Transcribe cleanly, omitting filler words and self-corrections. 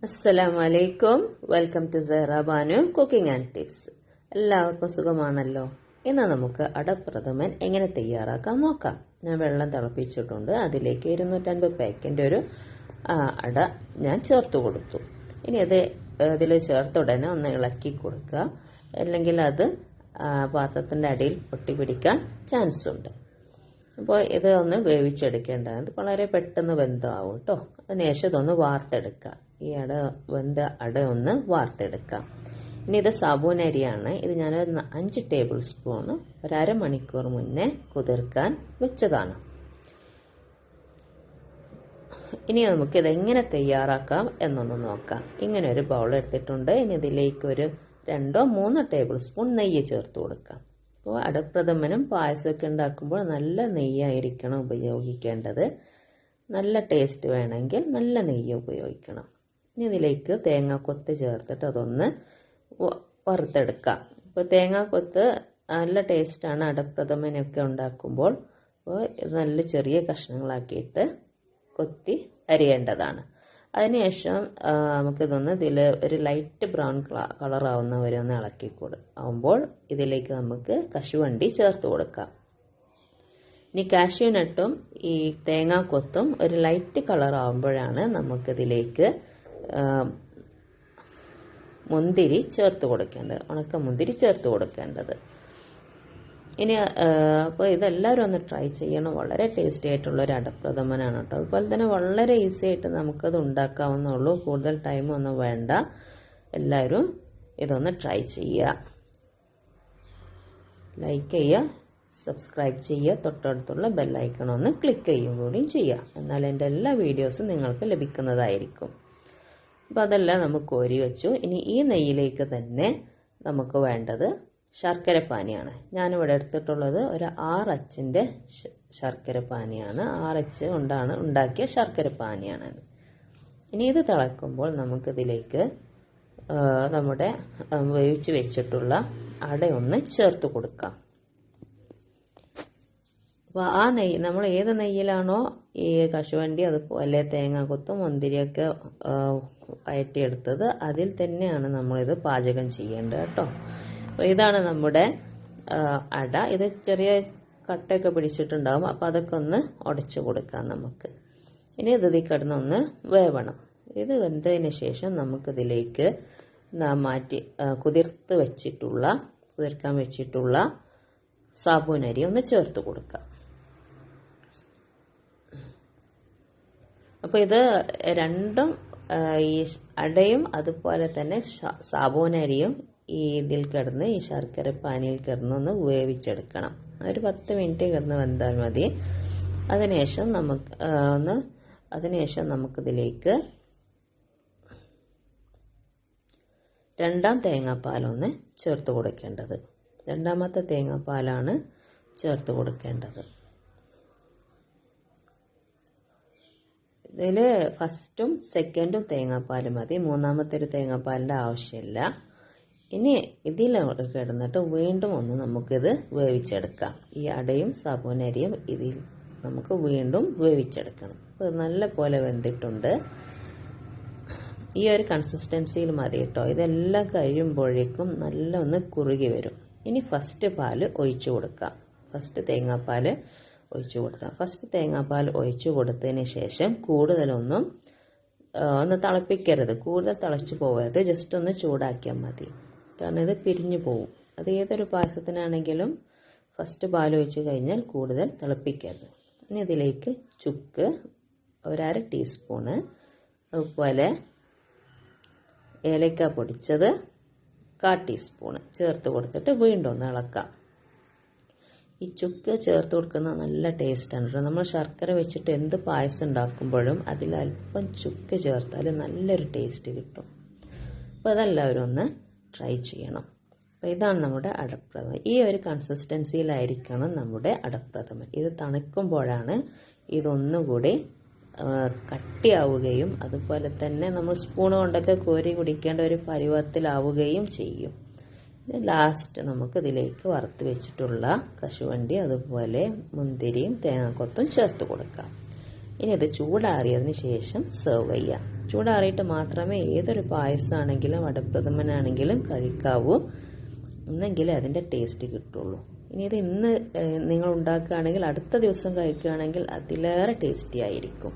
Assalamualaikum. Welcome to Zahrabanu Cooking and Tips. എല്ലാവർക്കും സുഖമാണല്ലോ. ഇന്ന് നമുക്ക് അടപ്രഥമൻ എങ്ങനെ തയ്യാറാക്കാം നോക്കാം. ഞാൻ വെള്ളം തിളപ്പിച്ചിട്ടുണ്ട്. അതിലേക്ക് 250 പാക്കറ്റിന്റെ ഒരു അട ഞാൻ ചേർത്ത് കൊടുത്തു. ഇനി അത് ഇതിൽ ചേർത്ത ഉടനെ ഒന്ന് ഇളക്കി കൊടുക്കുക. അല്ലെങ്കിൽ അത് പാത്രത്തിന്റെ അടിയിൽ പൊട്ടിപ്പിടിക്കാൻ ചാൻസ് ഉണ്ട്. അപ്പോൾ ഇത് ഒന്ന് വേവിച്ചെടുക്കേണ്ടതാണ്. ഇത് വളരെ പെട്ടെന്ന് വെന്താവും കേട്ടോ. അതിനുശേഷം ഇതൊന്ന് വാർത്തെടുക്കുക. ഈ വെന്ത അട ഒന്ന് വാർത്തെടുക്കാം. ഇനി ഇത് സാബൂനരിയാണ്. ഇത് ഞാൻ 5 ടേബിൾ സ്പൂൺ ഒരു അരമണിക്കൂർ മുന്നേ കുതിർക്കാൻ വെച്ചതാണ്. ഇനി നമുക്ക് ഇതെങ്ങനെ തയ്യാറാക്കാം എന്നൊന്ന് നോക്കാം. ഇങ്ങനെ ഒരു ബൗൾ എടുത്തിട്ടുണ്ട്. ഇനി ഇതിലേക്ക് ഒരു 2-3 ടേബിൾ സ്പൂൺ നെയ്യ് ചേർത്ത് കൊടുക്കാം. അപ്പോൾ അടപ്രഥമനും പായസമൊക്കെ ഉണ്ടാക്കുമ്പോൾ നല്ല നെയ്യായിരിക്കണം ഉപയോഗിക്കേണ്ടത്. നല്ല ടേസ്റ്റ് വേണമെങ്കിൽ നല്ല നെയ്യ് ഉപയോഗിക്കണം. ഇനി ഇതിലേക്ക് തേങ്ങാക്കൊത്ത് ചേർത്തിട്ട് അതൊന്ന് വറുത്തെടുക്കാം. ഇപ്പോൾ തേങ്ങാക്കൊത്ത് നല്ല ടേസ്റ്റാണ് അടപ്രഥമനൊക്കെ ഉണ്ടാക്കുമ്പോൾ. അപ്പോൾ ഇത് നല്ല ചെറിയ കഷ്ണങ്ങളാക്കിയിട്ട് കൊത്തി അരിയേണ്ടതാണ്. അതിനുശേഷം നമുക്കിതൊന്ന് ഇതിൽ ഒരു ലൈറ്റ് ബ്രൗൺ കളർ ആവുന്നവരെ ഒന്ന് ഇളക്കി ആവുമ്പോൾ ഇതിലേക്ക് നമുക്ക് കശുവണ്ടി ചേർത്ത് കൊടുക്കാം. ഇനി കാഷ്യൂനട്ടും ഈ തേങ്ങാക്കൊത്തും ഒരു ലൈറ്റ് കളർ ആവുമ്പോഴാണ് നമുക്കിതിലേക്ക് മുന്തിരി ചേർത്ത് കൊടുക്കേണ്ടത്, ഉണക്കമുന്തിരി ചേർത്ത് കൊടുക്കേണ്ടത്. ഇനി അപ്പോൾ ഇതെല്ലാവരും ഒന്ന് ട്രൈ ചെയ്യണം. വളരെ ടേസ്റ്റി ആയിട്ടുള്ള ഒരു അടപ്രഥമനാണ് കേട്ടോ. അതുപോലെ തന്നെ വളരെ ഈസി ആയിട്ട് നമുക്കത് ഉണ്ടാക്കാവുന്നുള്ളൂ. കൂടുതൽ ടൈമൊന്നും വേണ്ട. എല്ലാവരും ഇതൊന്ന് ട്രൈ ചെയ്യുക. ലൈക്ക് ചെയ്യുക, സബ്സ്ക്രൈബ് ചെയ്യുക, തൊട്ടടുത്തുള്ള ബെല്ലൈക്കൺ ഒന്ന് ക്ലിക്ക് ചെയ്യുകയും കൂടിയും ചെയ്യുക. എന്നാൽ എൻ്റെ എല്ലാ വീഡിയോസും നിങ്ങൾക്ക് ലഭിക്കുന്നതായിരിക്കും. അപ്പോൾ അതെല്ലാം നമുക്ക് കോരി വെച്ചു. ഇനി ഈ നെയ്യിലേക്ക് തന്നെ നമുക്ക് വേണ്ടത് ശർക്കരപ്പാനിയാണ്. ഞാനിവിടെ എടുത്തിട്ടുള്ളത് ഒരു 6 അച്ചിൻ്റെ ശർക്കരപ്പാനിയാണ്. 6 അച്ച് കൊണ്ടാണ് ഉണ്ടാക്കിയ ശർക്കരപ്പാനിയാണത്. ഇനി ഇത് തിളക്കുമ്പോൾ നമുക്കിതിലേക്ക് നമ്മുടെ വേവിച്ച് വെച്ചിട്ടുള്ള അടയൊന്ന് ചേർത്ത് കൊടുക്കാം. അപ്പോൾ ആ നെയ്യ് നമ്മൾ ഏത് നെയ്യിലാണോ ഈ കശുവണ്ടി അതുപോലെ തേങ്ങാക്കൊത്തും മുന്തിരിയൊക്കെ വഴറ്റിയെടുത്തത് അതിൽ തന്നെയാണ് നമ്മളിത് പാചകം ചെയ്യേണ്ടത് കേട്ടോ. അപ്പോൾ ഇതാണ് നമ്മുടെ അട. ഇത് ചെറിയ കട്ടയൊക്കെ പിടിച്ചിട്ടുണ്ടാകും. അപ്പോൾ അതൊക്കെ ഒന്ന് ഉടച്ചു കൊടുക്കാം നമുക്ക്. ഇനി ഇത് കിടന്നൊന്ന് വേവണം. ഇത് വെന്തതിന് ശേഷം നമുക്കിതിലേക്ക് മാറ്റി കുതിർക്കാൻ വെച്ചിട്ടുള്ള സാബൂനരി ഒന്ന് ചേർത്ത് കൊടുക്കാം. അപ്പോൾ ഇത് രണ്ടും ഈ അടയും അതുപോലെ തന്നെ സാബൂനരിയും ഇതിൽ കിടന്ന് ഈ ശർക്കര പാനിയിൽ കിടന്നൊന്ന് വേവിച്ചെടുക്കണം. ഒരു 10 മിനിറ്റ് കിടന്ന് വെന്താൽ മതി. അതിനുശേഷം നമുക്കിതിലേക്ക് രണ്ടാം തേങ്ങാപ്പാലൊന്ന് ചേർത്ത് കൊടുക്കേണ്ടത്. രണ്ടാമത്തെ തേങ്ങാപ്പാലാണ് ചേർത്ത് കൊടുക്കേണ്ടത്. ഇതിൽ ഫസ്റ്റും സെക്കൻഡും തേങ്ങാപ്പാൽ മതി. മൂന്നാമത്തെ ഒരു തേങ്ങാപ്പാലിൻ്റെ ആവശ്യമില്ല. ഇനി ഇതിൽ കിടന്നിട്ട് വീണ്ടും ഒന്ന് നമുക്കിത് വേവിച്ചെടുക്കാം. ഈ അടയും സാബൂനരിയും ഇതിൽ നമുക്ക് വീണ്ടും വേവിച്ചെടുക്കണം. അപ്പോൾ നല്ല പോലെ വെന്തിട്ടുണ്ട്. ഈ ഒരു കൺസിസ്റ്റൻസിയിൽ മതി കേട്ടോ. ഇതെല്ലാം കഴിയുമ്പോഴേക്കും നല്ല ഒന്ന് കുറുകി വരും. ഇനി ഫസ്റ്റ് പാല് ഒഴിച്ചു കൊടുക്കാം. ഫസ്റ്റ് തേങ്ങാപ്പാൽ ഒഴിച്ചു കൊടുത്തതിന് ശേഷം കൂടുതലൊന്നും ഒന്ന് തിളപ്പിക്കരുത്. കൂടുതൽ തിളച്ചു പോകരുത്. ജസ്റ്റ് ഒന്ന് ചൂടാക്കിയാൽ മതി. കാരണം ഇത് പിരിഞ്ഞു പോവും. അത് ഏതൊരു പായസത്തിനാണെങ്കിലും ഫസ്റ്റ് പാൽ ഒഴിച്ചു കഴിഞ്ഞാൽ കൂടുതൽ തിളപ്പിക്കരുത്. ഇനി ഇതിലേക്ക് ചുക്ക് ഒരു 1/2 ടീസ്പൂണ്, അതുപോലെ ഏലക്ക പൊടിച്ചത് 1/4 ടീസ്പൂണ് ചേർത്ത് കൊടുത്തിട്ട് വീണ്ടും ഒന്ന് ഇളക്കാം. ഈ ചുക്ക് ചേർത്ത് കൊടുക്കുന്ന നല്ല ടേസ്റ്റാണ് കേട്ടോ. നമ്മൾ ശർക്കര വെച്ചിട്ട് എന്ത് പായസം ഉണ്ടാക്കുമ്പോഴും അതിലല്പം ചുക്ക് ചേർത്താൽ നല്ലൊരു ടേസ്റ്റ് കിട്ടും. അപ്പോൾ അതെല്ലാവരും ഒന്ന് ട്രൈ ചെയ്യണം. അപ്പോൾ ഇതാണ് നമ്മുടെ അടപ്രഥമൻ. ഈ ഒരു കൺസിസ്റ്റൻസിയിലായിരിക്കണം നമ്മുടെ അടപ്രഥമൻ. ഇത് തണുക്കുമ്പോഴാണ് ഇതൊന്നുകൂടി കട്ടിയാവുകയും അതുപോലെ തന്നെ നമ്മൾ സ്പൂൺ കൊണ്ടൊക്കെ കോരി കുടിക്കേണ്ട ഒരു പരുവത്തിലാവുകയും ചെയ്യും. ലാസ്റ്റ് നമുക്ക് ഇതിലേക്ക് വറുത്ത് വെച്ചിട്ടുള്ള കശുവണ്ടി അതുപോലെ മുന്തിരിയും തേങ്ങാക്കൊത്തും ചേർത്ത് കൊടുക്കാം. ഇനി ഇത് ചൂടാറിയതിന് ശേഷം സെർവ് ചെയ്യാം. ചൂടാറിയിട്ട് മാത്രമേ ഏതൊരു പായസമാണെങ്കിലും അടപ്രഥമനാണെങ്കിലും കഴിക്കാവൂ, എന്നെങ്കിലേ അതിൻ്റെ ടേസ്റ്റ് കിട്ടുള്ളൂ. ഇനി ഇത് ഇന്ന് നിങ്ങൾ ഉണ്ടാക്കുകയാണെങ്കിൽ അടുത്ത ദിവസം കഴിക്കുകയാണെങ്കിൽ അതിലേറെ ടേസ്റ്റി ആയിരിക്കും.